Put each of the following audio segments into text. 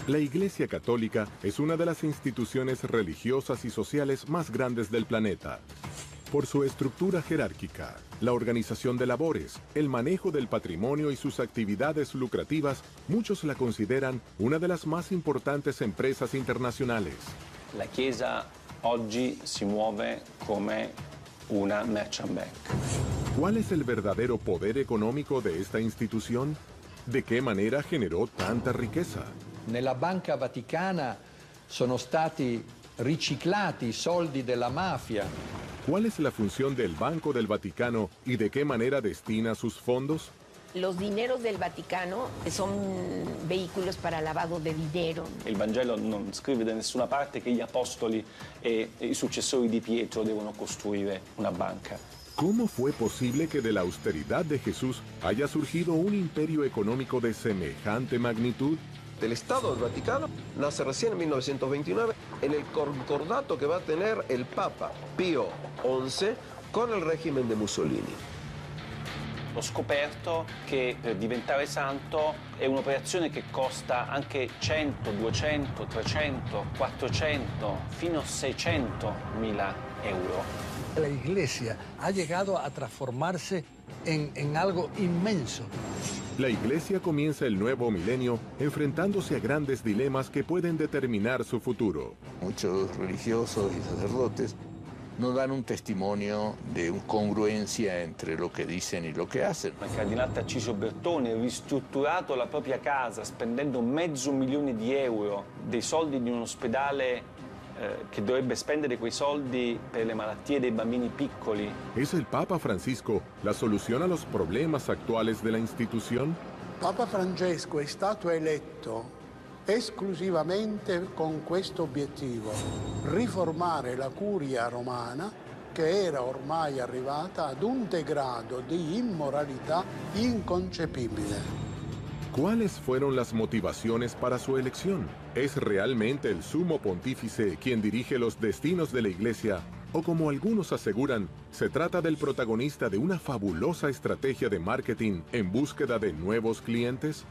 La Iglesia Católica es una de las instituciones religiosas y sociales más grandes del planeta. Por su estructura jerárquica, la organización de labores, el manejo del patrimonio y sus actividades lucrativas, muchos la consideran una de las más importantes empresas internacionales. La Chiesa oggi si muove come una merchant bank. ¿Cuál es el verdadero poder económico de esta institución? ¿De qué manera generó tanta riqueza? Nella Banca Vaticana sono stati riciclati i soldi della mafia. ¿Cuál es la función del Banco del Vaticano y de qué manera destina sus fondos? Los dineros del Vaticano son vehículos para lavado de dinero. Il Vangelo non scrive da nessuna parte che gli apostoli e i successori di Pietro devono costruire una banca. ¿Cómo fue posible que de la austeridad de Jesús haya surgido un imperio económico de semejante magnitud? El Estado del Vaticano nace recién en 1929 en el concordato que va a tener el Papa Pío XI con il regime di Mussolini. Ho scoperto che per diventare santo è un'operazione che costa anche 100, 200, 300, 400, fino a 600 mila euro. La Iglesia ha llegado a transformarse en algo inmenso. La Iglesia comienza el nuevo milenio enfrentándose a grandes dilemas que pueden determinar su futuro. Muchos religiosos y sacerdotes no dan un testimonio de congruencia entre lo che dicono e lo che hacen. Il cardinale Tarcisio Bertone ha ristrutturato la propria casa spendendo $500.000 dei soldi di un ospedale che dovrebbe spendere quei soldi per le malattie dei bambini piccoli. ¿Es el Papa Francisco la solución a los problemas actuales de la institución? Papa Francesco è stato eletto esclusivamente con questo obiettivo: riformare la curia romana, che era ormai arrivata ad un degrado di immoralità inconcepibile. ¿Cuáles fueron las motivaciones para su elección? ¿Es realmente el sumo pontífice quien dirige los destinos de la Iglesia? ¿O como algunos aseguran, se trata del protagonista de una fabulosa estrategia de marketing en búsqueda de nuevos clientes?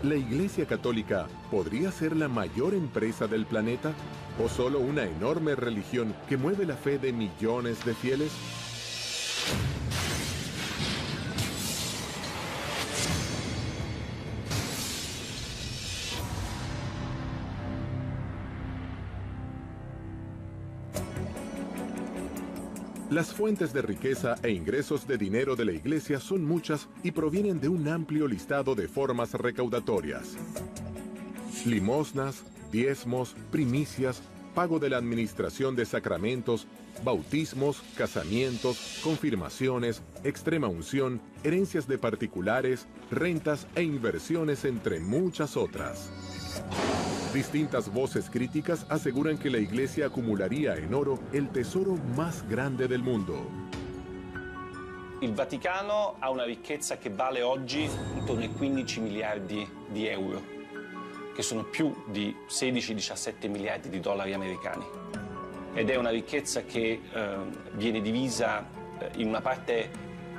¿La Iglesia Católica podría ser la mayor empresa del planeta? ¿O solo una enorme religión que mueve la fe de millones de fieles? Las fuentes de riqueza e ingresos de dinero de la Iglesia son muchas y provienen de un amplio listado de formas recaudatorias. Limosnas, diezmos, primicias, pago de la administración de sacramentos, bautismos, casamientos, confirmaciones, extrema unción, herencias de particulares, rentas e inversiones, entre muchas otras. Distintas voces críticas aseguran que la Iglesia acumularía en oro el tesoro más grande del mundo. Il Vaticano ha una ricchezza che vale oggi intorno ai 15 miliardi di euro, che sono più di 16-17 miliardi di dollari americani. Ed è una ricchezza che viene divisa in una parte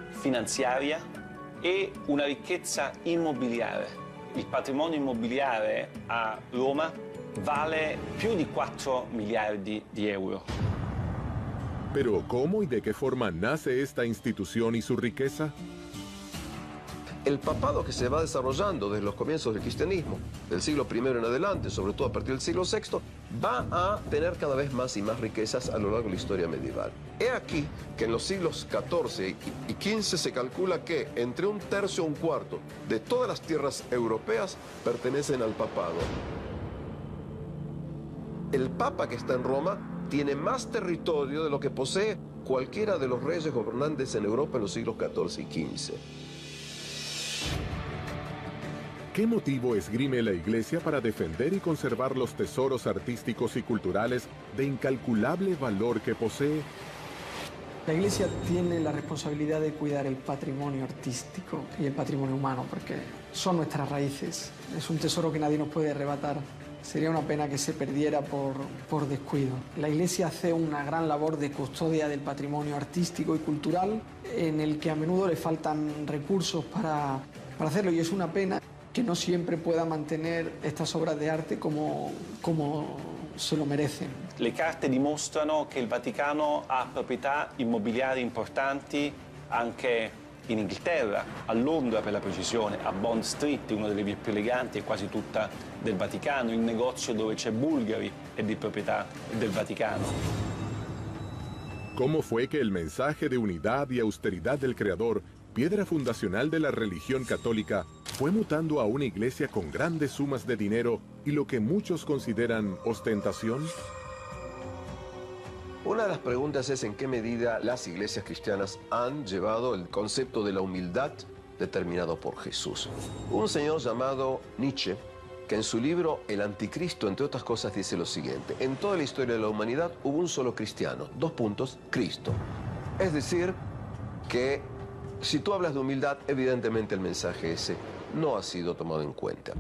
finanziaria e una ricchezza immobiliare. Il patrimonio immobiliare a Roma vale più di 4 miliardi di euro. Pero, ¿cómo y de qué forma nace esta institución y su riqueza? El papado que se va desarrollando desde los comienzos del cristianismo, del siglo I en adelante, sobre todo a partir del siglo VI, va a tener cada vez más y más riquezas a lo largo de la historia medieval. He aquí que en los siglos XIV y XV se calcula que entre un tercio y un cuarto de todas las tierras europeas pertenecen al papado. El papa que está en Roma tiene más territorio de lo que posee cualquiera de los reyes gobernantes en Europa en los siglos XIV y XV. ¿Qué motivo esgrime la Iglesia para defender y conservar los tesoros artísticos y culturales de incalculable valor que posee? La Iglesia tiene la responsabilidad de cuidar el patrimonio artístico y el patrimonio humano, porque son nuestras raíces. Es un tesoro que nadie nos puede arrebatar. Sería una pena que se perdiera por descuido. La Iglesia hace una gran labor de custodia del patrimonio artístico y cultural, en el que a menudo le faltan recursos para hacerlo, y es una pena que no siempre pueda mantener estas obras de arte como se lo merecen. Le carte dimostrano che il Vaticano ha proprietà immobiliari importanti anche in Inghilterra, a Londra per la precisione, a Bond Street, una delle vie più eleganti e quasi tutta del Vaticano. Il negozio dove c'è Bulgari è di proprietà del Vaticano. ¿Cómo fue que el mensaje de unidad y austeridad del Creador, piedra fundacional de la religión católica, fue mutando a una iglesia con grandes sumas de dinero y lo que muchos consideran ostentación? Una de las preguntas es en qué medida las iglesias cristianas han llevado el concepto de la humildad determinado por Jesús. Un señor llamado Nietzsche, que en su libro El Anticristo, entre otras cosas, dice lo siguiente: en toda la historia de la humanidad hubo un solo cristiano, Cristo. Es decir, que si tú hablas de humildad, evidentemente el mensaje ese no ha sido tomado en cuenta.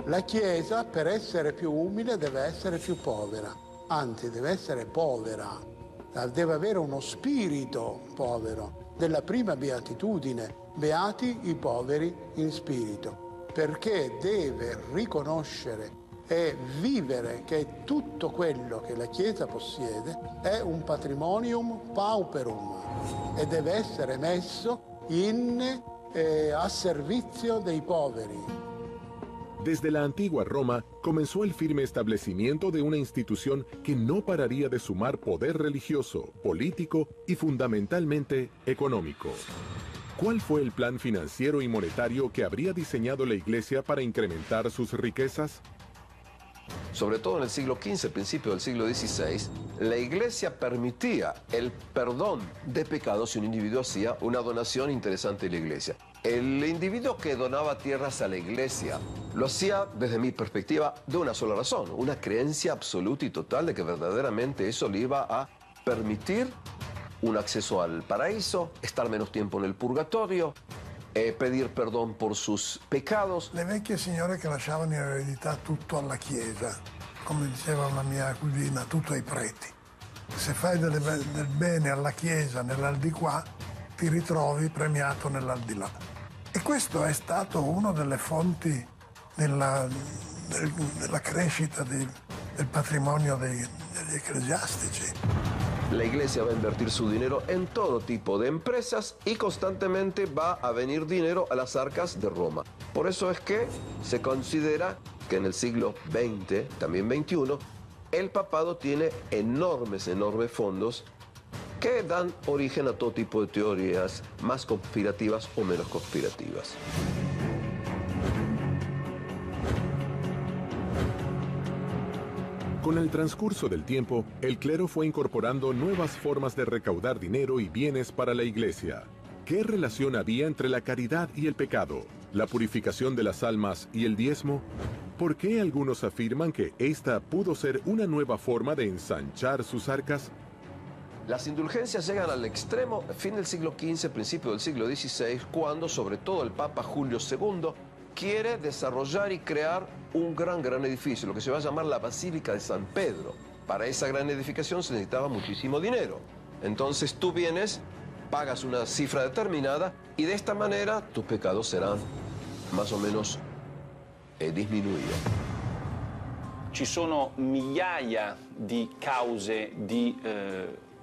La Chiesa, per essere più umile, deve essere più povera. Anzi, deve essere povera, deve avere uno spirito povero, della prima beatitudine, beati i poveri in spirito, perché deve riconoscere e vivere che tutto quello che la Chiesa possiede è un patrimonium pauperum e deve essere messo a servizio dei poveri. Desde la antigua Roma comenzó el firme establecimiento de una institución que no pararía de sumar poder religioso, político y fundamentalmente económico. ¿Cuál fue el plan financiero y monetario que habría diseñado la Iglesia para incrementar sus riquezas? Sobre todo en el siglo XV, principio del siglo XVI, la Iglesia permitía el perdón de pecados si un individuo hacía una donación interesante a la Iglesia. El individuo que donaba tierras a la Iglesia lo hacía, desde mi perspectiva, de una sola razón: una creencia absoluta y total de que verdaderamente eso le iba a permitir un acceso al paraíso, estar menos tiempo en el purgatorio, pedir perdón por sus pecados. Le vecchie signore che lasciavano in eredità tutto alla Chiesa, come diceva una mia cugina, tutto ai preti. Se fai del bene alla Chiesa nell'aldilà, ti ritrovi premiato nell'aldilà. E questo è stato una delle fonti della crescita del patrimonio degli ecclesiastici. La Iglesia va a invertir su dinero en todo tipo de empresas y constantemente va a venir dinero a las arcas de Roma. Por eso es que se considera que en el siglo XX, también XXI, el papado tiene enormes fondos que dan origen a todo tipo de teorías más conspirativas o menos conspirativas. Con el transcurso del tiempo, el clero fue incorporando nuevas formas de recaudar dinero y bienes para la Iglesia. ¿Qué relación había entre la caridad y el pecado? ¿La purificación de las almas y el diezmo? ¿Por qué algunos afirman que esta pudo ser una nueva forma de ensanchar sus arcas? Las indulgencias llegan al extremo fin del siglo XV, principio del siglo XVI, cuando sobre todo el Papa Julio II quiere desarrollar y crear un gran edificio, lo que se va a llamar la Basílica de San Pedro. Para esa gran edificación se necesitaba muchísimo dinero. Entonces tú vienes, pagas una cifra determinada y de esta manera tus pecados serán más o menos disminuidos. Ci sono migliaia di cause di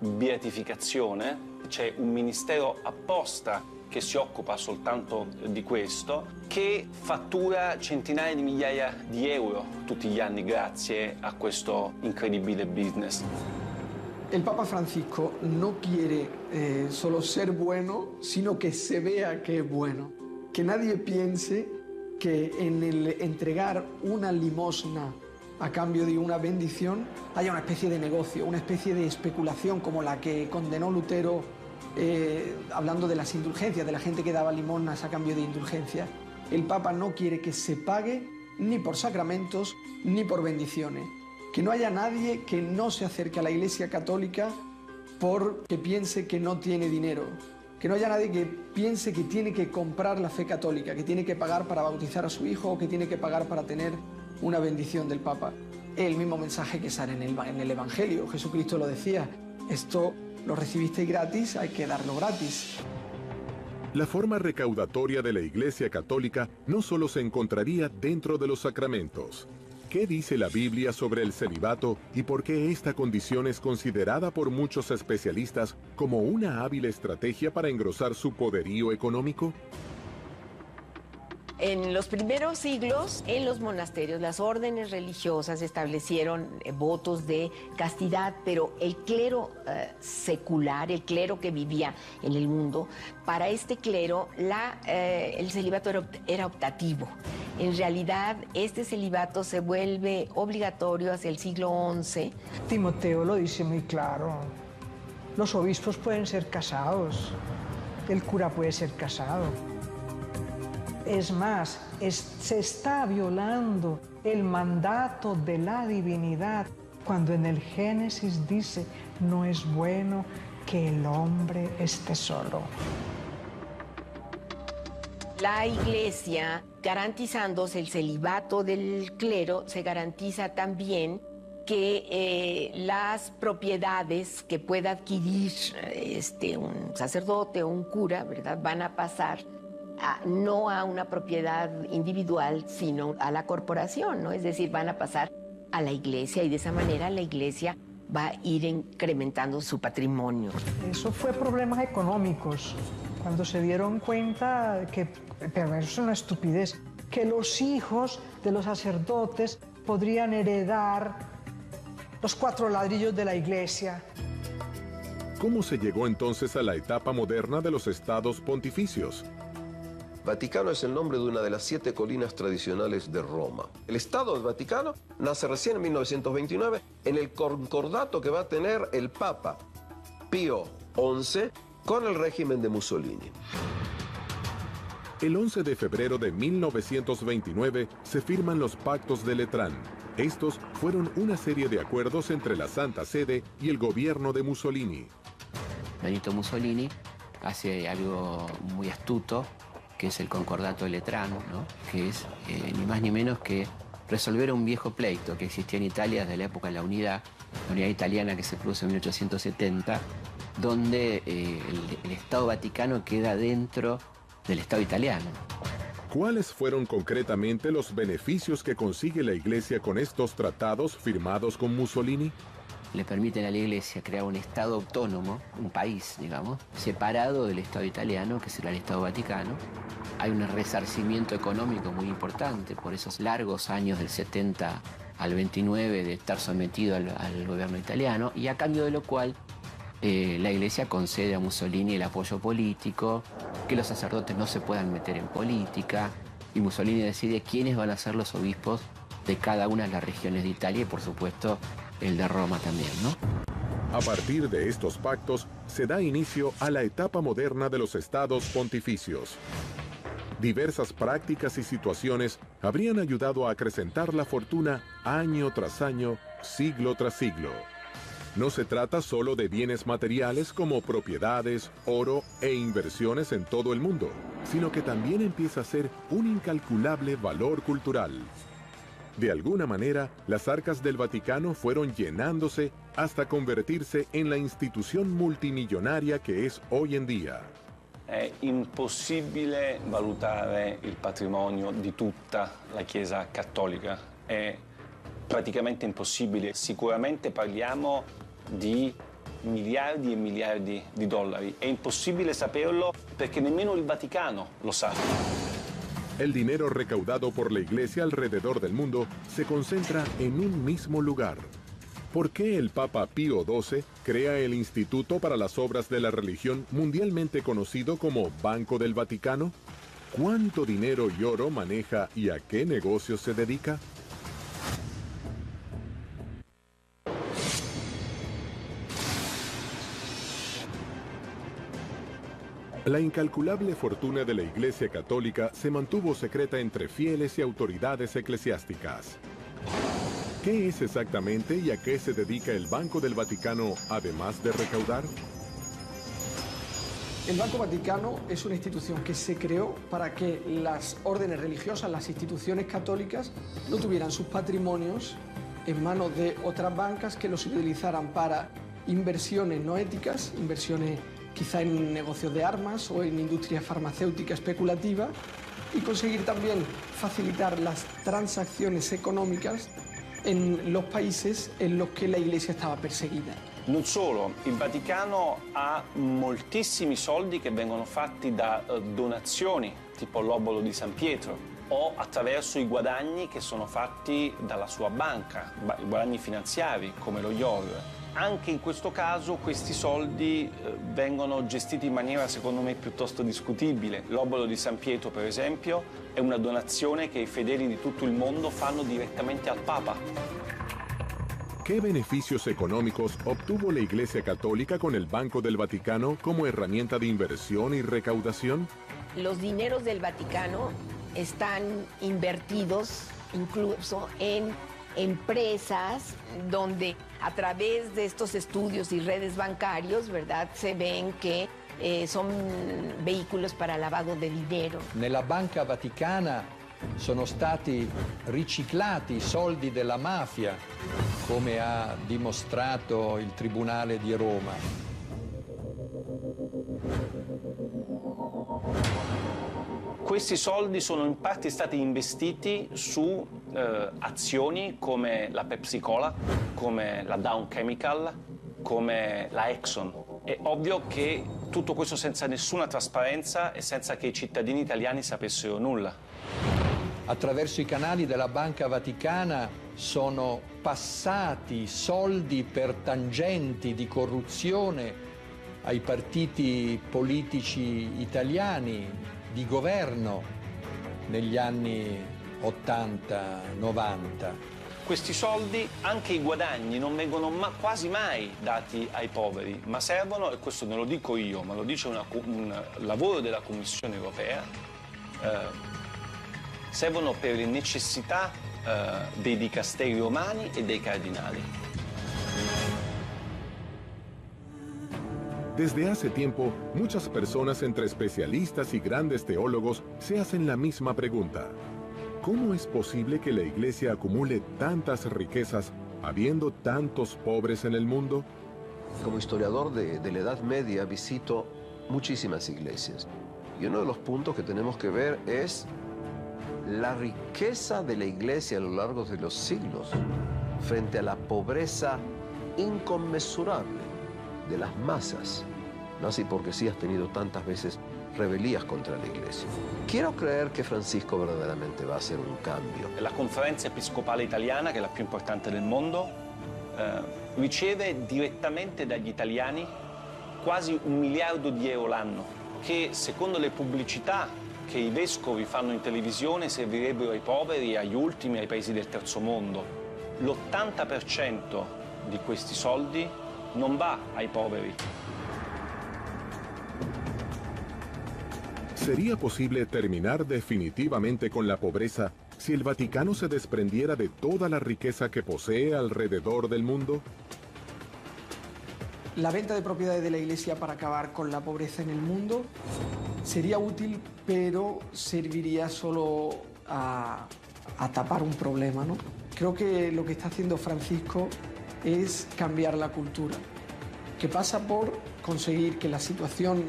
beatificazione, c'è un ministero apposta che si occupa soltanto di questo, che fattura centinaia di migliaia di euro tutti gli anni grazie a questo incredibile business. El Papa Francisco no quiere solo ser bueno, sino que se vea que es bueno. Que nadie piense que en el entregar una limosna a cambio de una bendición haya una especie de negocio, una especie de especulación como la que condenó Lutero hablando de las indulgencias, de la gente que daba limosnas a cambio de indulgencias. El Papa no quiere que se pague ni por sacramentos ni por bendiciones. Que no haya nadie que no se acerque a la Iglesia Católica porque piense que no tiene dinero. Que no haya nadie que piense que tiene que comprar la fe católica, que tiene que pagar para bautizar a su hijo o que tiene que pagar para tener una bendición del Papa. El mismo mensaje que sale en el Evangelio. Jesucristo lo decía: esto lo recibisteis gratis, hay que darlo gratis. La forma recaudatoria de la Iglesia Católica no solo se encontraría dentro de los sacramentos. ¿Qué dice la Biblia sobre el celibato y por qué esta condición es considerada por muchos especialistas como una hábil estrategia para engrosar su poderío económico? En los primeros siglos, en los monasterios, las órdenes religiosas establecieron votos de castidad, pero el clero secular, el clero que vivía en el mundo, para este clero el celibato era optativo. En realidad, este celibato se vuelve obligatorio hacia el siglo XI. Timoteo lo dice muy claro. Los obispos pueden ser casados, el cura puede ser casado. Es más, se está violando el mandato de la divinidad cuando en el Génesis dice, no es bueno que el hombre esté solo. La Iglesia, garantizándose el celibato del clero, se garantiza también que las propiedades que pueda adquirir un sacerdote o un cura, ¿verdad?, van a pasar no a una propiedad individual, sino a la corporación, ¿no? Es decir, van a pasar a la Iglesia y de esa manera la Iglesia va a ir incrementando su patrimonio. Eso fue problemas económicos, cuando se dieron cuenta pero eso es una estupidez, que los hijos de los sacerdotes podrían heredar los 4 ladrillos de la Iglesia. ¿Cómo se llegó entonces a la etapa moderna de los estados pontificios? Vaticano es el nombre de una de las 7 colinas tradicionales de Roma. El Estado del Vaticano nace recién en 1929 en el concordato que va a tener el Papa Pío XI con el régimen de Mussolini. El 11 de febrero de 1929 se firman los Pactos de Letrán. Estos fueron una serie de acuerdos entre la Santa Sede y el gobierno de Mussolini. Benito Mussolini hace algo muy astuto, que es el concordato de Letrán, ¿no? Que es ni más ni menos que resolver un viejo pleito que existía en Italia desde la época de la unidad italiana que se produce en 1870, donde el Estado Vaticano queda dentro del Estado italiano. ¿Cuáles fueron concretamente los beneficios que consigue la Iglesia con estos tratados firmados con Mussolini? Le permiten a la Iglesia crear un Estado autónomo, un país, digamos, separado del Estado italiano, que será el Estado Vaticano. Hay un resarcimiento económico muy importante por esos largos años del 70 al 29 de estar sometido al gobierno italiano, y a cambio de lo cual la Iglesia concede a Mussolini el apoyo político, que los sacerdotes no se puedan meter en política, y Mussolini decide quiénes van a ser los obispos de cada una de las regiones de Italia y, por supuesto, el de Roma también, ¿no? A partir de estos pactos, se da inicio a la etapa moderna de los estados pontificios. Diversas prácticas y situaciones habrían ayudado a acrecentar la fortuna año tras año, siglo tras siglo. No se trata solo de bienes materiales como propiedades, oro e inversiones en todo el mundo, sino que también empieza a ser un incalculable valor cultural. De alguna manera, las arcas del Vaticano fueron llenándose hasta convertirse en la institución multimillonaria che è hoy en día. È impossibile valutare il patrimonio di tutta la Chiesa cattolica. È praticamente impossibile. Sicuramente parliamo di miliardi e miliardi di dollari. È impossibile saperlo perché nemmeno il Vaticano lo sa. El dinero recaudado por la Iglesia alrededor del mundo se concentra en un mismo lugar. ¿Por qué el Papa Pío XII crea el Instituto para las Obras de la Religión, mundialmente conocido como Banco del Vaticano? ¿Cuánto dinero y oro maneja y a qué negocios se dedica? La incalculable fortuna de la Iglesia Católica se mantuvo secreta entre fieles y autoridades eclesiásticas. ¿Qué es exactamente y a qué se dedica el Banco del Vaticano, además de recaudar? El Banco Vaticano es una institución que se creó para que las órdenes religiosas, las instituciones católicas, no tuvieran sus patrimonios en manos de otras bancas que los utilizaran para inversiones no éticas, inversiones quizá en negocios de armas o en industria farmacéutica especulativa, y conseguir también facilitar las transacciones económicas en los países en los che la Iglesia stava perseguita. Non solo, il Vaticano ha moltissimi soldi che vengono fatti da donazioni, tipo l'obolo di San Pietro, o attraverso i guadagni che sono fatti dalla sua banca, i guadagni finanziari come lo IOR. Anche in questo caso questi soldi vengono gestiti in maniera secondo me piuttosto discutibile. L'obolo di San Pietro, per esempio, è una donazione che i fedeli di tutto il mondo fanno direttamente al Papa. ¿Qué beneficios económicos obtuvo la Iglesia Católica con el Banco del Vaticano como herramienta de inversión y recaudación? Los dineros del Vaticano están invertidos incluso en empresas donde a través de estos estudios y redes bancarios, ¿verdad?, se ven que son vehículos para lavado de dinero. Nella Banca Vaticana sono stati riciclati i soldi della mafia, come ha dimostrato il Tribunale di Roma. Questi soldi sono in parte stati investiti su azioni come la Pepsi Cola, come la Dow Chemical, come la Exxon. È ovvio che tutto questo senza nessuna trasparenza e senza che i cittadini italiani sapessero nulla. Attraverso i canali della Banca Vaticana sono passati soldi per tangenti di corruzione ai partiti politici italiani di governo negli anni 80-90. Questi soldi, anche i guadagni, non vengono quasi mai dati ai poveri, ma servono, e questo non lo dico io, ma lo dice un lavoro della Commissione europea, servono per le necessità dei dicasteri romani e dei cardinali. Desde hace tiempo, muchas personas entre especialistas y grandes teólogos se hacen la misma pregunta. ¿Cómo es posible que la Iglesia acumule tantas riquezas habiendo tantos pobres en el mundo? Como historiador de la Edad Media visito muchísimas iglesias. Y uno de los puntos que tenemos que ver es la riqueza de la Iglesia a lo largo de los siglos frente a la pobreza inconmensurable de las masas. No así porque sí has tenido tantas veces rebelías contra la Iglesia. Quiero creer che Francisco verdaderamente va a hacer un cambio. La Conferenza Episcopale Italiana, che è la più importante del mondo, riceve direttamente dagli italiani quasi 1 miliardo di euro l'anno, che secondo le pubblicità che i vescovi fanno in televisione servirebbero ai poveri, agli ultimi, ai paesi del terzo mondo. L'80% di questi soldi non va ai poveri. ¿Sería posible terminar definitivamente con la pobreza si el Vaticano se desprendiera de toda la riqueza que posee alrededor del mundo? La venta de propiedades de la Iglesia para acabar con la pobreza en el mundo sería útil, pero serviría solo a tapar un problema, ¿no? Creo que lo que está haciendo Francisco es cambiar la cultura, que pasa por conseguir que la situación,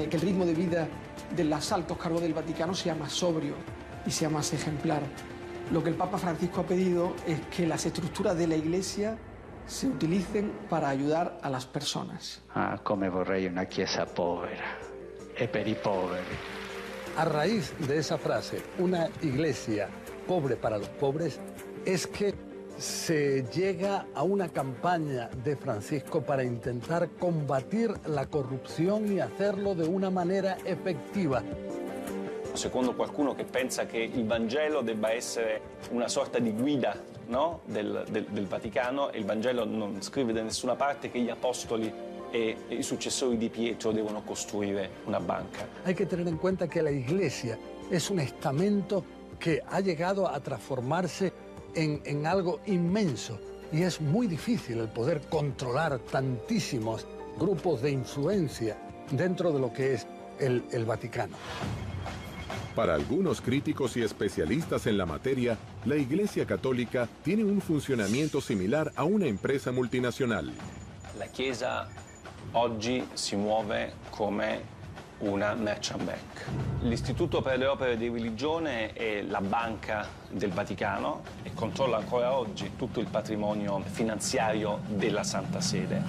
que el ritmo de vida de los altos cargos del Vaticano sea más sobrio y sea más ejemplar. Lo que el Papa Francisco ha pedido es que las estructuras de la Iglesia se utilicen para ayudar a las personas. Ah, come vorrei una chiesa povera e per i poveri. A raíz de esa frase, una iglesia pobre para los pobres, es que se llega a una campaña de Francisco para intentar combatir la corrupción y hacerlo de una manera effettiva. Secondo qualcuno che pensa che il Vangelo debba essere una sorta di guida, no? del Vaticano, e il Vangelo non scrive da nessuna parte che gli apostoli e i successori di Pietro devono costruire una banca. Hay que tener en cuenta que la Iglesia es un estamento que ha llegado a transformarse en algo inmenso, y es muy difícil el poder controlar tantísimos grupos de influencia dentro de lo que es el Vaticano. Para algunos críticos y especialistas en la materia, la Iglesia Católica tiene un funcionamiento similar a una empresa multinacional. La Chiesa oggi si muove come una merchant bank. L'Istituto per le opere di religione è la banca del Vaticano e controlla ancora oggi tutto il patrimonio finanziario della Santa Sede.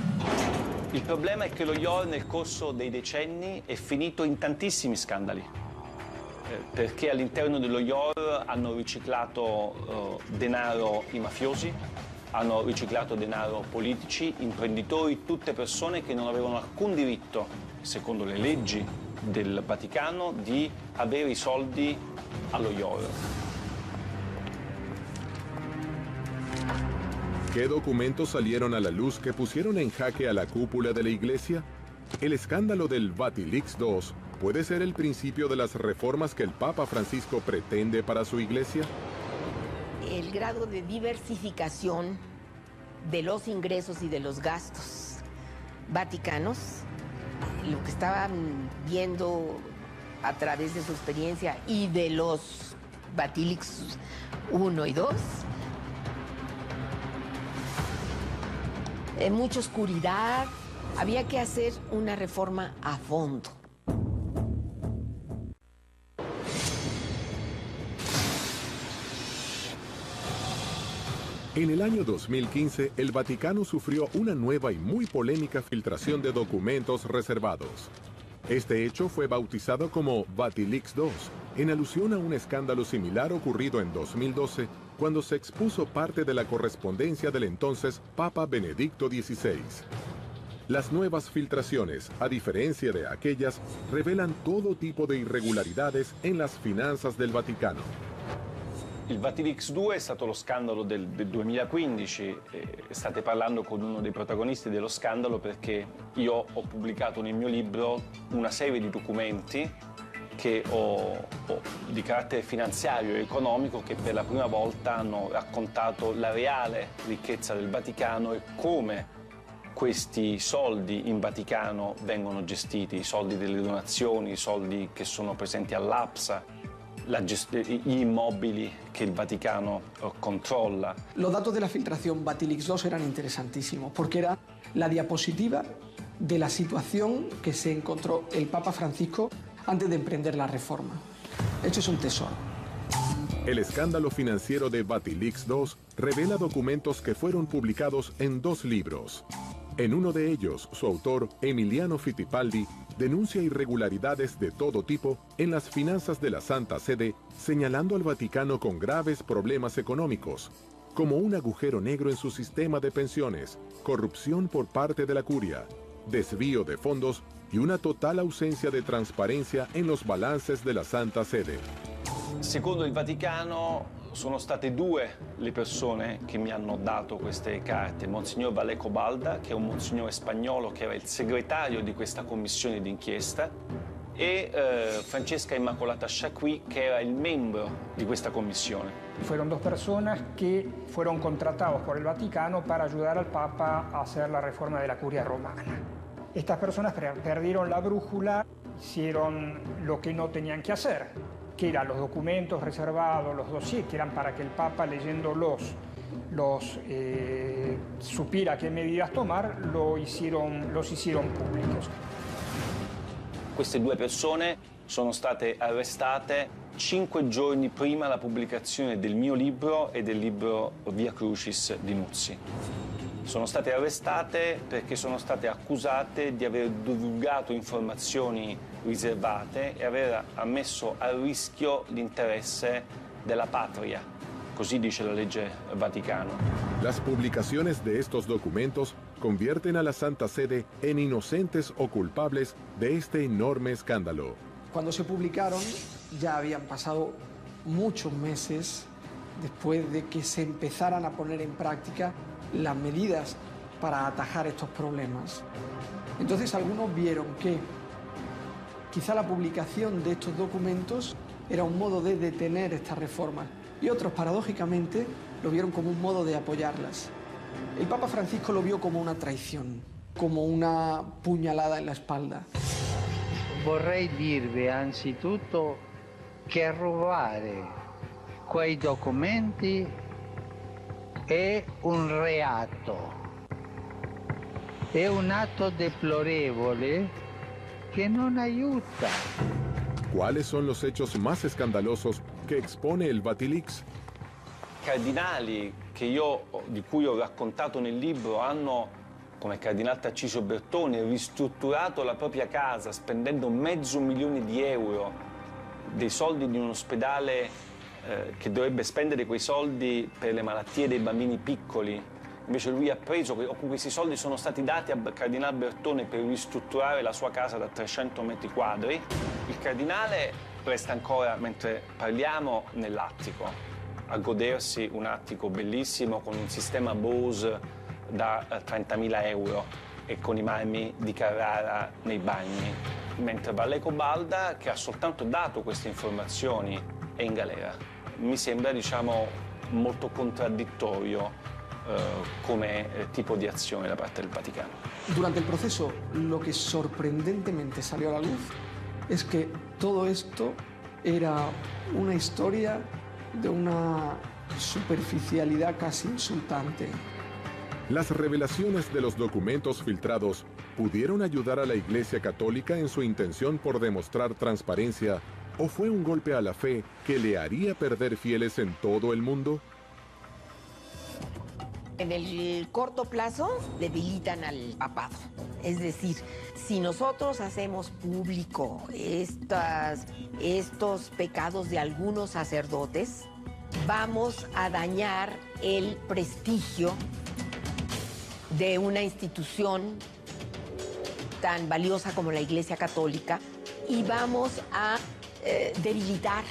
Il problema è che lo IOR nel corso dei decenni è finito in tantissimi scandali, perché all'interno dello IOR hanno riciclato denaro i mafiosi, hanno riciclato denaro politici, imprenditori, tutte persone che non avevano alcun diritto, secondo le leggi del Vaticano, di avere i soldi allo IOR. ¿Qué documentos salieron a la luz que pusieron en jaque a la cúpula de la Iglesia? El escándalo del Vatilix II puede ser el principio de las reformas que el Papa Francisco pretende para su Iglesia. El grado de diversificación de los ingresos y de los gastos vaticanos, lo que estaban viendo a través de su experiencia y de los Vatilix I y II, mucha oscuridad, había que hacer una reforma a fondo. En el año 2015, el Vaticano sufrió una nueva y muy polémica filtración de documentos reservados. Este hecho fue bautizado como Vatilix II, en alusión a un escándalo similar ocurrido en 2012, cuando se expuso parte de la correspondencia del entonces Papa Benedicto XVI. Las nuevas filtraciones, a diferencia de aquellas, revelan todo tipo de irregolaridades en las finanzas del Vaticano. Il Vatilix II è stato lo scandalo del 2015, state parlando con uno dei protagonisti dello scandalo perché io ho pubblicato nel mio libro una serie di documenti che di carattere finanziario e economico che per la prima volta hanno raccontato la reale ricchezza del Vaticano e come questi soldi in Vaticano vengono gestiti, i soldi delle donazioni, i soldi che sono presenti all'APSA, gli immobili que el Vaticano controla. Los datos de la filtración Vatilix II eran interesantísimos porque era la diapositiva de la situación que se encontró el Papa Francisco antes de emprender la reforma. Esto es un tesoro. El escándalo financiero de Vatilix II revela documentos que fueron publicados en 2 libros. En uno de ellos, su autor, Emiliano Fittipaldi, denuncia irregularidades de todo tipo en las finanzas de la Santa Sede, señalando al Vaticano con graves problemas económicos, como un agujero negro en su sistema de pensiones, corrupción por parte de la curia, desvío de fondos y una total ausencia de transparencia en los balances de la Santa Sede. Secondo il Vaticano sono state 2 le persone che mi hanno dato queste carte, Monsignor Valeco Balda, che è un monsignore spagnolo che era il segretario di questa commissione d'inchiesta, e Francesca Immacolata Chacqui, che era il membro di questa commissione. Fueron 2 personas que fueron contratados por el Vaticano para ayudar al Papa a hacer la reforma de la curia romana. Estas personas perdieron la brújula, hicieron lo que no tenían que hacer, que eran los documentos reservados, los dossiers, que eran para que el Papa, leyéndolos, supiera qué medidas tomar, los hicieron públicos. Queste 2 persone sono state arrestate 5 giorni prima la pubblicazione del mio libro e del libro Via Crucis di Nuzzi. Sono state arrestate perché sono state accusate di aver divulgato informazioni riservate e aver messo a rischio l'interesse della patria, così dice la legge Vaticano. Las publicaciones de estos documentos convierten a la Santa Sede en inocentes o culpables de este enorme escándalo. Cuando se publicaron ya habían pasado muchos meses después de que se empezaran a poner en práctica las medidas para atajar estos problemas. Entonces algunos vieron que quizá la publicación de estos documentos era un modo de detener estas reformas y otros, paradójicamente, lo vieron como un modo de apoyarlas. El Papa Francisco lo vio como una traición, como una puñalada en la espalda. Vorrei dirvi anzitutto che rubare quei documenti è un reato È un atto deplorevole che non aiuta. ¿Cuáles son los hechos más escandalosos que expone el Vatilix? Cardinali di cui ho raccontato nel libro hanno, come il cardinale Tarcisio Bertone, ristrutturato la propria casa spendendo €500.000, dei soldi di un ospedale che dovrebbe spendere quei soldi per le malattie dei bambini piccoli. Invece lui ha preso, questi soldi sono stati dati al cardinale Bertone per ristrutturare la sua casa da 300 metri quadri. Il cardinale resta ancora, mentre parliamo, nell'attico, a godersi un attico bellissimo con un sistema Bose da €30.000 e con i marmi di Carrara nei bagni. Mentre Valleco Balda, che ha soltanto dato queste informazioni, è in galera. Mi sembra, diciamo, molto contraddittorio come tipo di acción da parte del Vaticano. Durante el proceso, lo que sorprendentemente salió a la luz es que todo esto era una historia de una superficialidad casi insultante. Las revelaciones de los documentos filtrados pudieron ayudar a la Iglesia Católica en su intención por demostrar transparencia, ¿o fue un golpe a la fe que le haría perder fieles en todo el mundo? En el corto plazo debilitan al papado. Es decir, si nosotros hacemos público estos pecados de algunos sacerdotes, vamos a dañar el prestigio de una institución tan valiosa como la Iglesia Católica y vamos a debilitar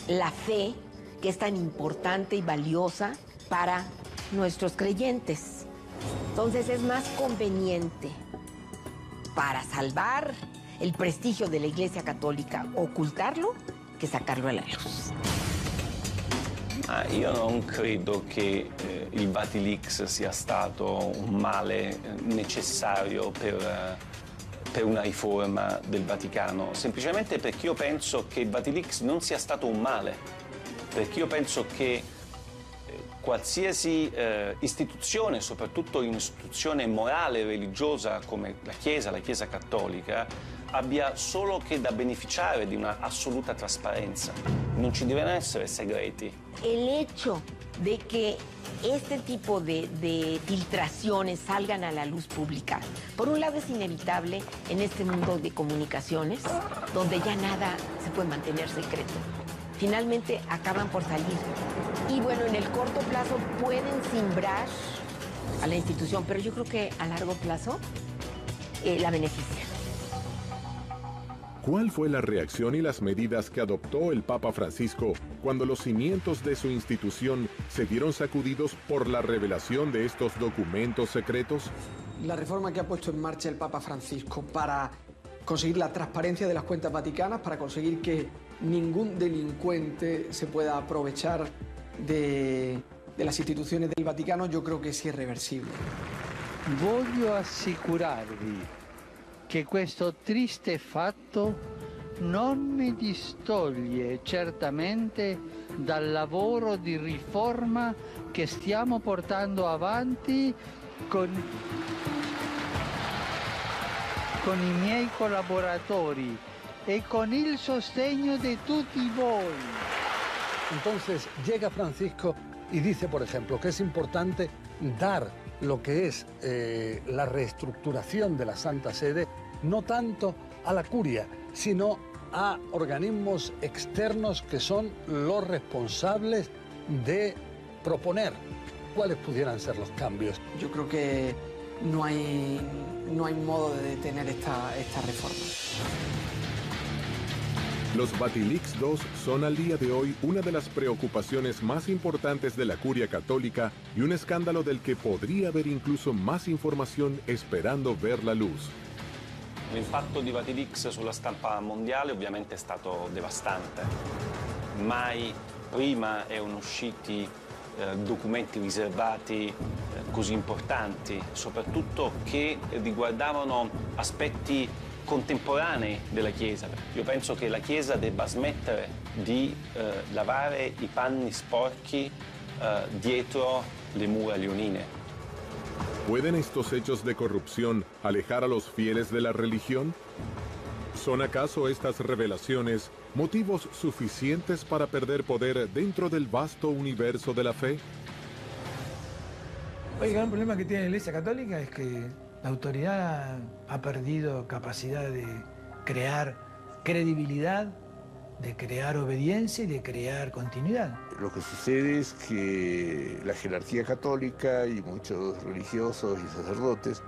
la fe, que es tan importante y valiosa para nuestros creyentes. Entonces es más conveniente, para salvar el prestigio de la Iglesia Católica, ocultarlo che sacarlo alla luz. Io non credo che il Vatilix sia stato un male necessario per una riforma del Vaticano, semplicemente perché io penso che il Vatilix non sia stato un male, perché io penso che qualsiasi istituzione, soprattutto un'istituzione morale e religiosa come la Chiesa Cattolica, abbia solo che da beneficiare di una assoluta trasparenza. Non ci devono essere segreti. El hecho de que este tipo de filtraciones salgan a la luz pública, por un lado es inevitable en este mundo de comunicaciones, donde ya nada se puede mantener secreto. Finalmente acaban por salir. Y bueno, en el corto plazo pueden simbrar a la institución, pero yo creo que a largo plazo la beneficia. ¿Cuál fue la reacción y las medidas que adoptó el Papa Francisco cuando los cimientos de su institución se vieron sacudidos por la revelación de estos documentos secretos? La reforma que ha puesto en marcha el Papa Francisco para conseguir la transparencia de las cuentas vaticanas, para conseguir que ningún delincuente se pueda aprovechar de las instituciones del Vaticano, yo creo que es irreversible. Voglio assicurarvi che questo triste fatto non mi distoglie certamente dal lavoro di riforma che stiamo portando avanti con i miei collaboratori e con il sostegno di tutti voi. Entonces llega Francisco y dice, por ejemplo, que es importante dar lo que es la reestructuración de la Santa Sede, no tanto a la curia, sino a organismos externos que son los responsables de proponer cuáles pudieran ser los cambios. Yo creo que no hay modo de detener esta reforma. Los Vatilix II son al día de hoy una de las preocupaciones más importantes de la curia católica y un escándalo del que podría haber incluso más información esperando ver la luz. L'impatto di Vatilix sulla stampa mondiale ovviamente è stato devastante. Mai prima erano usciti documenti riservati così importanti, soprattutto che riguardavano aspetti contemporanei della Chiesa. Io penso che la Chiesa debba smettere di lavare i panni sporchi dietro le mura leonine. ¿Pueden estos hechos de corrupción alejar a los fieles de la religión? ¿Son acaso estas revelaciones motivos suficientes para perder poder dentro del vasto universo de la fe? El gran problema que tiene la Iglesia Católica es que la autoridad ha perdido capacidad de crear credibilidad, de crear obediencia y de crear continuidad. Lo que sucede es que la jerarquía católica y muchos religiosos y sacerdotes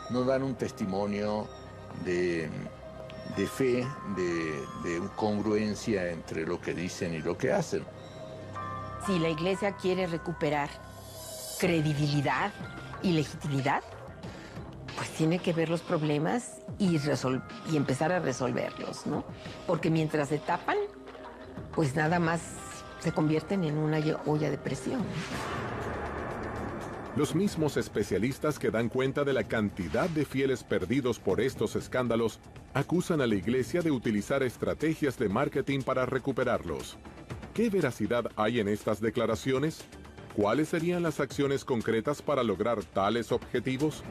no dan un testimonio de fe, de congruencia entre lo que dicen y lo que hacen. Si la Iglesia quiere recuperar credibilidad y legitimidad, pues tiene que ver los problemas y empezar a resolverlos, ¿no? Porque mientras se tapan, pues nada más se convierten en una olla de presión. Los mismos especialistas que dan cuenta de la cantidad de fieles perdidos por estos escándalos acusan a la Iglesia de utilizar estrategias de marketing para recuperarlos. ¿Qué veracidad hay en estas declaraciones? ¿Cuáles serían las acciones concretas para lograr tales objetivos?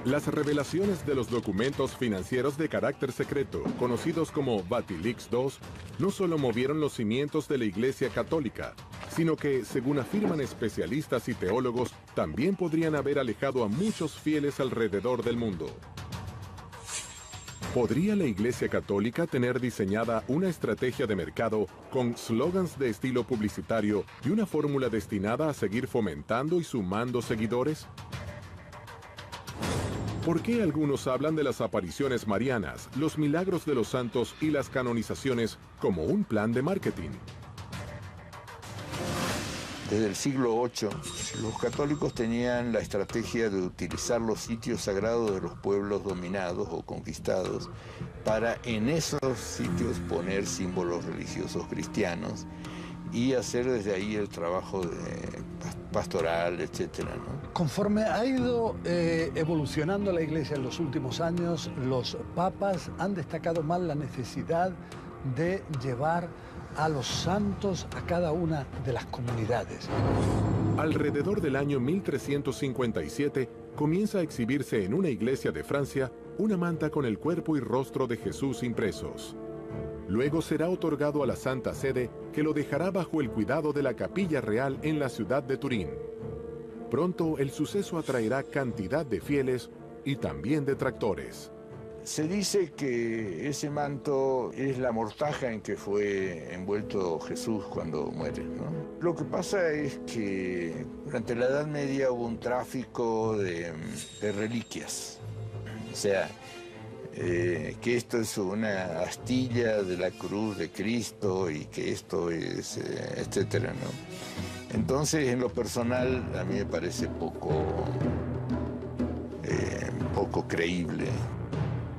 Las revelaciones de los documentos financieros de carácter secreto, conocidos como Vatilix II, no solo movieron los cimientos de la Iglesia Católica, sino que, según afirman especialistas y teólogos, también podrían haber alejado a muchos fieles alrededor del mundo. ¿Podría la Iglesia Católica tener diseñada una estrategia de mercado con slogans de estilo publicitario y una fórmula destinada a seguir fomentando y sumando seguidores? ¿Por qué algunos hablan de las apariciones marianas, los milagros de los santos y las canonizaciones como un plan de marketing? Desde el siglo VIII, los católicos tenían la estrategia de utilizar los sitios sagrados de los pueblos dominados o conquistados para en esos sitios poner símbolos religiosos cristianos y hacer desde ahí el trabajo pastoral, etcétera, ¿no? Conforme ha ido evolucionando la Iglesia en los últimos años, los papas han destacado más la necesidad de llevar a los santos a cada una de las comunidades. Alrededor del año 1357 comienza a exhibirse en una iglesia de Francia una manta con el cuerpo y rostro de Jesús impresos. Luego será otorgado a la Santa Sede, que lo dejará bajo el cuidado de la Capilla Real en la ciudad de Turín. Pronto el suceso atraerá cantidad de fieles y también detractores. Se dice que ese manto es la mortaja en que fue envuelto Jesús cuando muere, ¿no? Lo que pasa es que durante la Edad Media hubo un tráfico de reliquias. O sea, que esto es una astilla de la cruz de Cristo y que esto es, etcétera, ¿no? Entonces, en lo personal, a mí me parece poco creíble.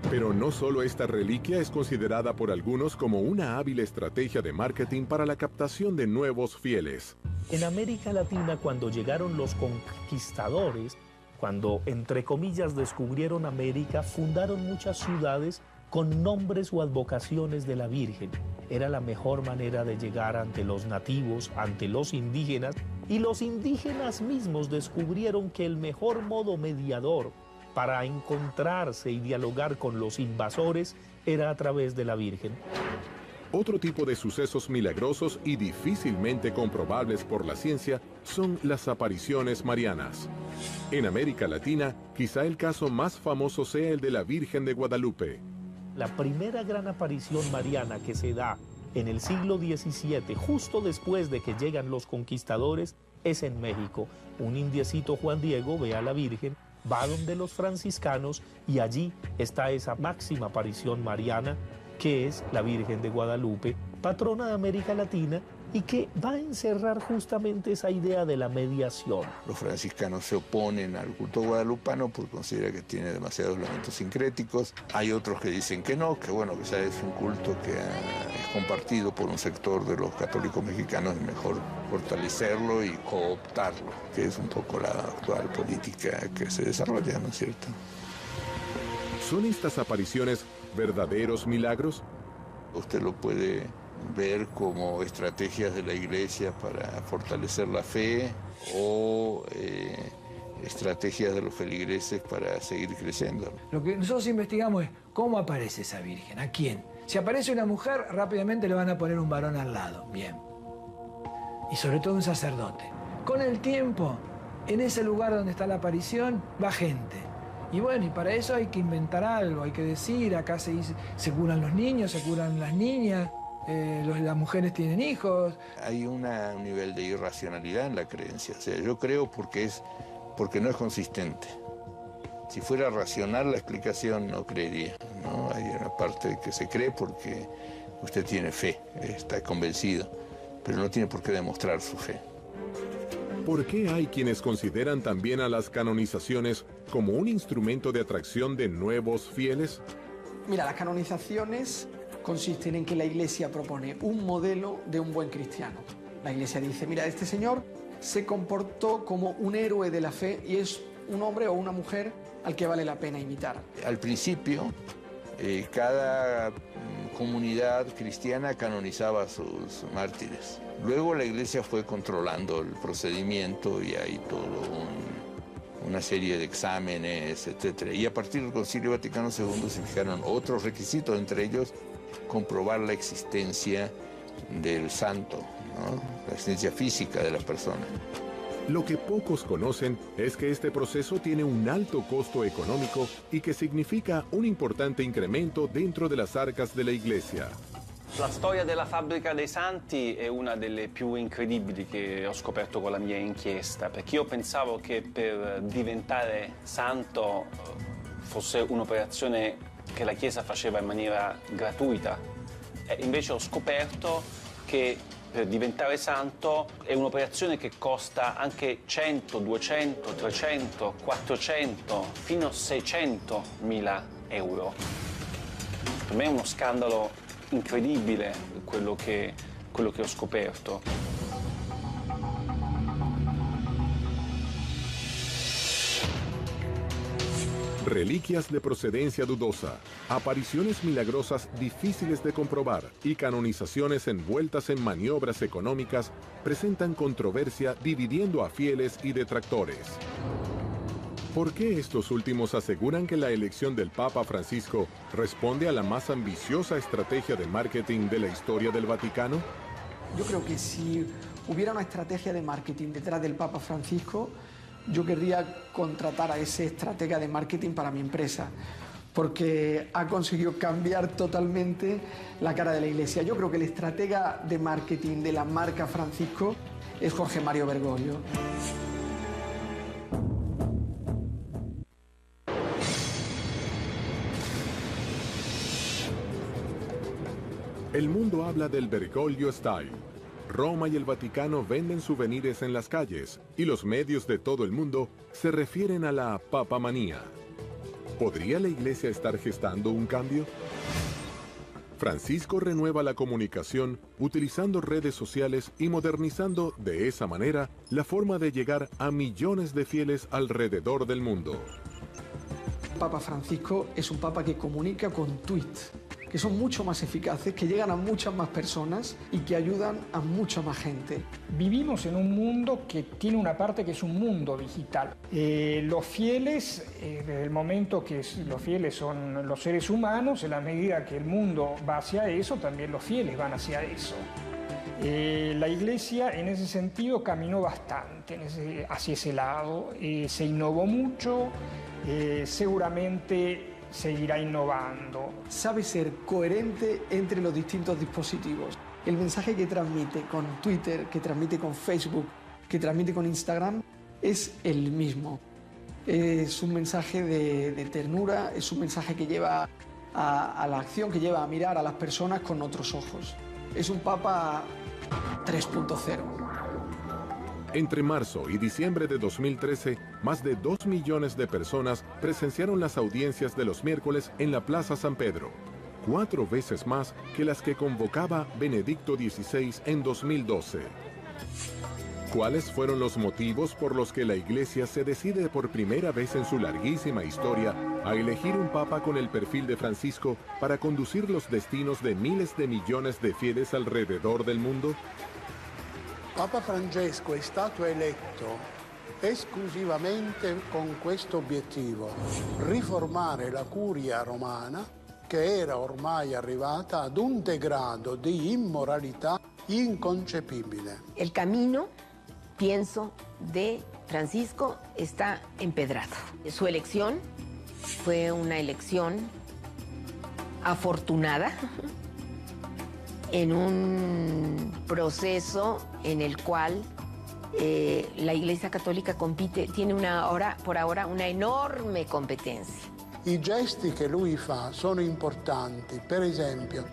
Pero no solo esta reliquia es considerada por algunos como una hábil estrategia de marketing para la captación de nuevos fieles. En América Latina, cuando llegaron los conquistadores, cuando, entre comillas, descubrieron América, fundaron muchas ciudades con nombres o advocaciones de la Virgen. Era la mejor manera de llegar ante los nativos, ante los indígenas, y los indígenas mismos descubrieron que el mejor modo mediador para encontrarse y dialogar con los invasores era a través de la Virgen. Otro tipo de sucesos milagrosos y difícilmente comprobables por la ciencia son las apariciones marianas. En América Latina, quizá el caso más famoso sea el de la Virgen de Guadalupe. La primera gran aparición mariana que se da en el siglo XVII, justo después de que llegan los conquistadores, es en México. Un indiecito Juan Diego ve a la Virgen, va donde los franciscanos y allí está esa máxima aparición mariana que es la Virgen de Guadalupe, patrona de América Latina, y que va a encerrar justamente esa idea de la mediación. Los franciscanos se oponen al culto guadalupano porque consideran que tiene demasiados elementos sincréticos. Hay otros que dicen que no, que bueno, que ya es un culto que es compartido por un sector de los católicos mexicanos, es mejor fortalecerlo y cooptarlo, que es un poco la actual política que se desarrolla, ¿no es cierto? ¿Son estas apariciones verdaderos milagros? Usted lo puede ver como estrategias de la Iglesia para fortalecer la fe o estrategias de los feligreses para seguir creciendo. Lo que nosotros investigamos es cómo aparece esa Virgen, a quién. Si aparece una mujer, rápidamente le van a poner un varón al lado, bien. Y sobre todo un sacerdote. Con el tiempo, en ese lugar donde está la aparición, va gente. Y bueno, y para eso hay que inventar algo, hay que decir, acá se curan los niños, se curan las niñas, las mujeres tienen hijos. Hay un nivel de irracionalidad en la creencia. O sea, yo creo porque no es consistente. Si fuera racional la explicación, no creería, ¿no? Hay una parte que se cree porque usted tiene fe, está convencido, pero no tiene por qué demostrar su fe. ¿Por qué hay quienes consideran también a las canonizaciones como un instrumento de atracción de nuevos fieles? Mira, las canonizaciones consisten en que la Iglesia propone un modelo de un buen cristiano. La Iglesia dice, mira, este señor se comportó como un héroe de la fe y es un hombre o una mujer al que vale la pena imitar. Al principio, cada comunidad cristiana canonizaba a sus mártires. Luego la Iglesia fue controlando el procedimiento y hay toda una serie de exámenes, etc. Y a partir del Concilio Vaticano II se fijaron otros requisitos, entre ellos comprobar la existencia del santo, ¿no? La existencia física de la persona. Lo que pocos conocen es que este proceso tiene un alto costo económico y que significa un importante incremento dentro de las arcas de la Iglesia. La storia della fabbrica dei santi è una delle più incredibili che ho scoperto con la mia inchiesta, perché io pensavo che per diventare santo fosse un'operazione che la Chiesa faceva in maniera gratuita. E invece ho scoperto che per diventare santo è un'operazione che costa anche 100, 200, 300, 400, fino a 600.000 euro. Per me è uno scandalo incredibile quello che ho scoperto. Reliquias de procedencia dudosa, apariciones milagrosas difíciles de comprobar y canonizaciones envueltas en maniobras económicas presentan controversia dividiendo a fieles y detractores. ¿Por qué estos últimos aseguran que la elección del Papa Francisco responde a la más ambiciosa estrategia de marketing de la historia del Vaticano? Yo creo que si hubiera una estrategia de marketing detrás del Papa Francisco, yo querría contratar a ese estratega de marketing para mi empresa, porque ha conseguido cambiar totalmente la cara de la Iglesia. Yo creo que el estratega de marketing de la marca Francisco es Jorge Mario Bergoglio. El mundo habla del Bergoglio Style. Roma y el Vaticano venden souvenirs en las calles y los medios de todo el mundo se refieren a la papamanía. ¿Podría la Iglesia estar gestando un cambio? Francisco renueva la comunicación utilizando redes sociales y modernizando de esa manera la forma de llegar a millones de fieles alrededor del mundo. Papa Francisco es un papa que comunica con tweets, que son mucho más eficaces, que llegan a muchas más personas y que ayudan a mucha más gente. Vivimos en un mundo que tiene una parte que es un mundo digital. Los fieles, desde el momento que los fieles son los seres humanos, en la medida que el mundo va hacia eso, también los fieles van hacia eso. La Iglesia en ese sentido caminó bastante hacia ese lado, se innovó mucho, seguramente seguirá innovando. Sabe ser coherente entre los distintos dispositivos. El mensaje que transmite con Twitter, que transmite con Facebook, que transmite con Instagram, es el mismo. Es un mensaje de ternura, es un mensaje que lleva a la acción, que lleva a mirar a las personas con otros ojos. Es un Papa 3.0. Entre marzo y diciembre de 2013, más de 2 millones de personas presenciaron las audiencias de los miércoles en la Plaza San Pedro, 4 veces más que las que convocaba Benedicto XVI en 2012. ¿Cuáles fueron los motivos por los que la Iglesia se decide por primera vez en su larguísima historia a elegir un papa con el perfil de Francisco para conducir los destinos de miles de millones de fieles alrededor del mundo? Papa Francesco è stato eletto esclusivamente con questo obiettivo: riformare la curia romana, che era ormai arrivata ad un degrado di immoralità inconcepibile. El camino, pienso, de Francisco está empedrado. Su elección fue una elección afortunada en un proceso en el cual la Iglesia Cattolica tiene por ahora una enorme competencia. I gesti che lui fa sono importanti. Per esempio,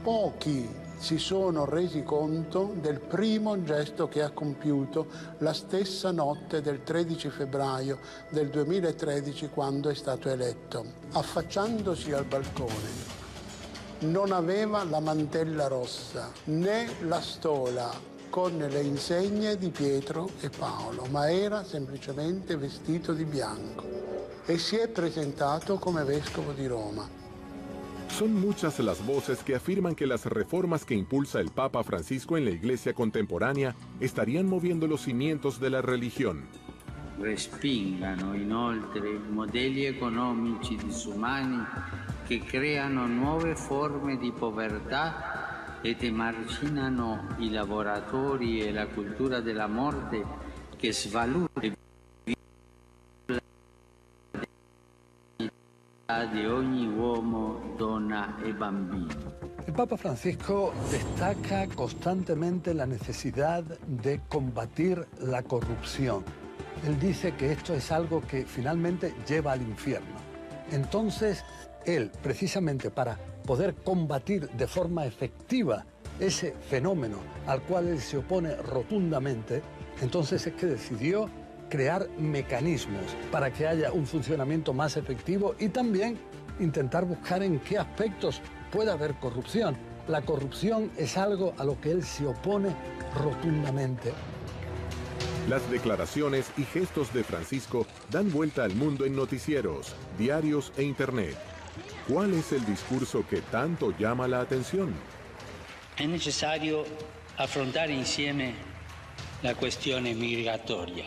pochi si sono resi conto del primo gesto che ha compiuto la stessa notte del 13 febbraio del 2013, quando è stato eletto. Affacciandosi al balcone, non aveva la mantella rossa né la stola con le insegne di Pietro e Paolo, ma era semplicemente vestito di bianco e si è presentato come vescovo di Roma. Son muchas las voces que afirman que las reformas que impulsa el Papa Francisco en la Iglesia contemporánea estarían moviendo los cimientos de la religión. Respingano inoltre modelli economici disumani che creano nuove forme di povertà ed emarginano i lavoratori e la cultura della morte che svaluta de ogni uomo, donna e bambino. El Papa Francisco destaca constantemente la necesidad de combatir la corrupción. Él dice que esto es algo que finalmente lleva al infierno. Entonces, él, precisamente para poder combatir de forma efectiva ese fenómeno al cual él se opone rotundamente, entonces es que decidió crear mecanismos para que haya un funcionamiento más efectivo y también intentar buscar en qué aspectos puede haber corrupción. La corrupción es algo a lo que él se opone rotundamente. Las declaraciones y gestos de Francisco dan vuelta al mundo en noticieros, diarios e internet. ¿Cuál es el discurso que tanto llama la atención? È necessario affrontare insieme la questione migratoria.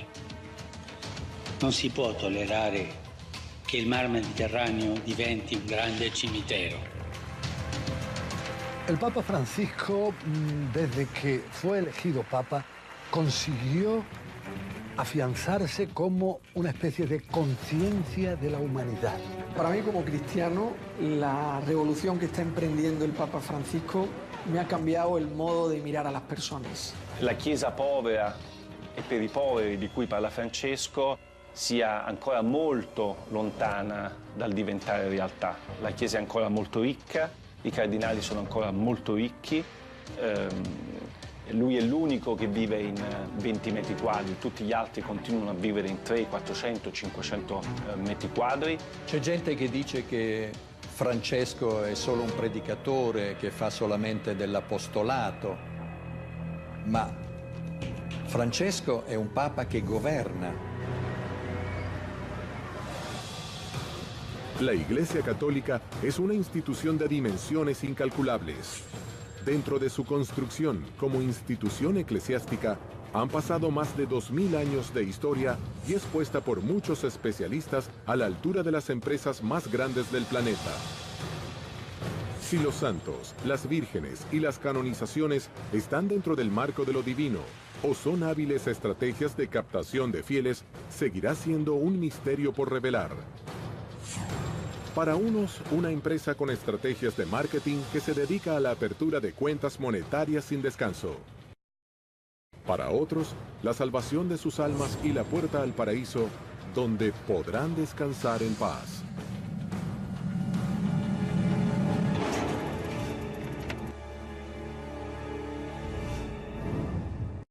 Non si può tollerare che il mar Mediterraneo diventi un grande cimitero. El Papa Francisco, desde que fue elegido Papa, consiguió afianzarse como una especie de conciencia de la humanidad. Para mí, como cristiano, la revolución que está emprendiendo el Papa Francisco me ha cambiado el modo de mirar a las personas. La Chiesa povera e per i poveri di cui parla Francesco sia ancora molto lontana dal diventare realtà. La Chiesa è ancora molto ricca, i cardinali sono ancora molto ricchi, lui è l'unico che vive in 20 metri quadri, tutti gli altri continuano a vivere in 300, 400, 500 metri quadri. C'è gente che dice che Francesco è solo un predicatore che fa solamente dell'apostolato, ma Francesco è un papa che governa. La Iglesia Católica es una institución de dimensiones incalculables. Dentro de su construcción como institución eclesiástica, han pasado más de 2000 años de historia y es puesta por muchos especialistas a la altura de las empresas más grandes del planeta. Si los santos, las vírgenes y las canonizaciones están dentro del marco de lo divino o son hábiles estrategias de captación de fieles, seguirá siendo un misterio por revelar. Para unos, una empresa con estrategias de marketing que se dedica a la apertura de cuentas monetarias sin descanso. Para otros, la salvación de sus almas y la puerta al paraíso, donde podrán descansar en paz.